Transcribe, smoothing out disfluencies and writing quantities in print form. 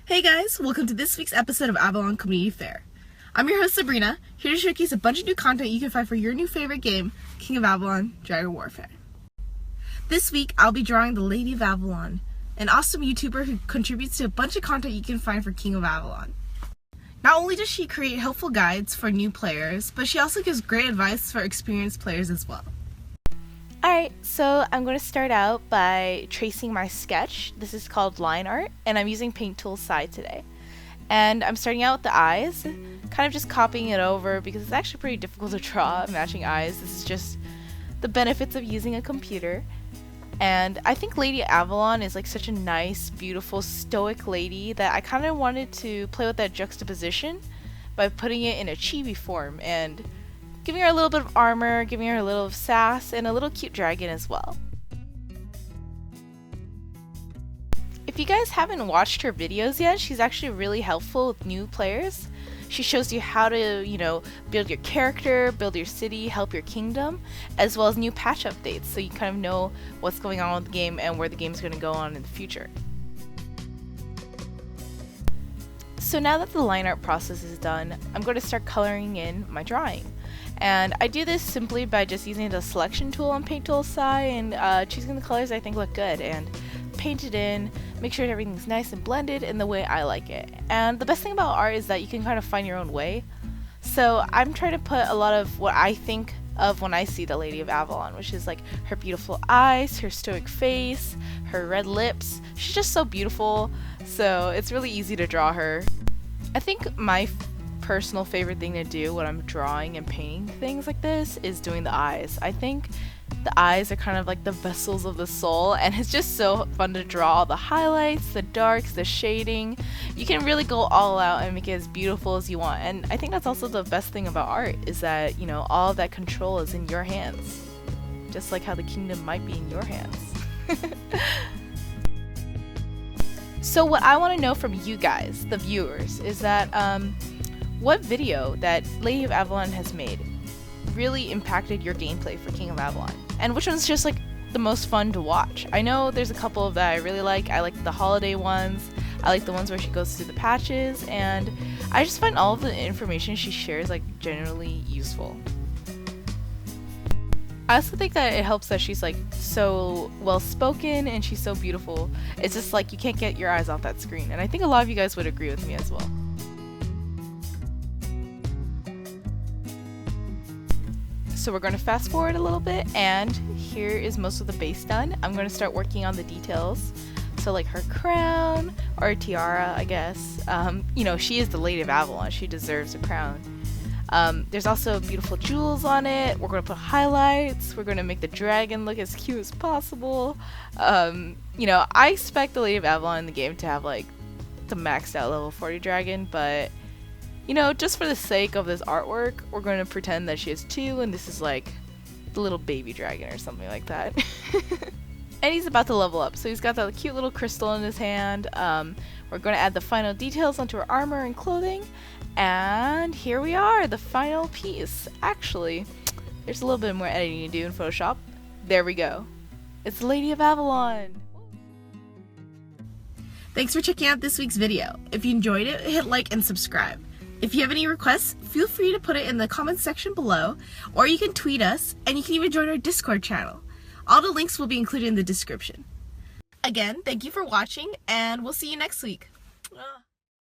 Hey guys, welcome to this week's episode of Avalon Community Fair. I'm your host Sabrina, here to showcase a bunch of new content you can find for your new favorite game, King of Avalon Dragon Warfare. This week, I'll be drawing the Lady of Avalon, an awesome YouTuber who contributes to a bunch of content you can find for King of Avalon. Not only does she create helpful guides for new players, but she also gives great advice for experienced players as well. Alright, so I'm going to start out by tracing my sketch. This is called line art, and I'm using Paint Tool Side today. And I'm starting out with the eyes, kind of just copying it over because it's actually pretty difficult to draw matching eyes. This is just the benefits of using a computer. And I think Lady Avalon is like such a nice, beautiful, stoic lady that I kind of wanted to play with that juxtaposition by putting it in a chibi form and giving her a little bit of armor, giving her a little of sass, and a little cute dragon as well. If you guys haven't watched her videos yet, she's actually really helpful with new players. She shows you how to, build your character, build your city, help your kingdom, as well as new patch updates, so you kind of know what's going on with the game and where the game's going to go on in the future. So now that the line art process is done, I'm going to start coloring in my drawing. And I do this simply by just using the selection tool on Paint Tool Side and choosing the colors I think look good and paint it in, make sure everything's nice and blended in the way I like it. And the best thing about art is that you can kind of find your own way. So I'm trying to put a lot of what I think of when I see the Lady of Avalon, which is like her beautiful eyes, her stoic face, her red lips. She's just so beautiful, so it's really easy to draw her. I think my personal favorite thing to do when I'm drawing and painting things like this is doing the eyes. I think the eyes are kind of like the vessels of the soul, and it's just so fun to draw all the highlights, the darks, the shading. You can really go all out and make it as beautiful as you want, and I think that's also the best thing about art is that, all of that control is in your hands, just like how the kingdom might be in your hands. So what I want to know from you guys, the viewers, is that what video that Lady of Avalon has made really impacted your gameplay for King of Avalon? And which one's just like the most fun to watch? I know there's a couple that I really like. I like the holiday ones. I like the ones where she goes through the patches, and I just find all of the information she shares like generally useful. I also think that it helps that she's like so well spoken and she's so beautiful. It's just like you can't get your eyes off that screen, and I think a lot of you guys would agree with me as well. So we're going to fast forward a little bit, and here is most of the base done. I'm going to start working on the details. So like her crown, or tiara, I guess. She is the Lady of Avalon. She deserves a crown. There's also beautiful jewels on it. We're going to put highlights. We're going to make the dragon look as cute as possible. I expect the Lady of Avalon in the game to have like the maxed out level 40 dragon, but just for the sake of this artwork, we're going to pretend that she has 2, and this is like the little baby dragon or something like that. And he's about to level up, so he's got that cute little crystal in his hand. We're going to add the final details onto her armor and clothing, and here we are, the final piece. Actually, there's a little bit more editing to do in Photoshop. There we go. It's Lady of Avalon! Thanks for checking out this week's video. If you enjoyed it, hit like and subscribe. If you have any requests, feel free to put it in the comments section below, or you can tweet us, and you can even join our Discord channel. All the links will be included in the description. Again, thank you for watching, and we'll see you next week.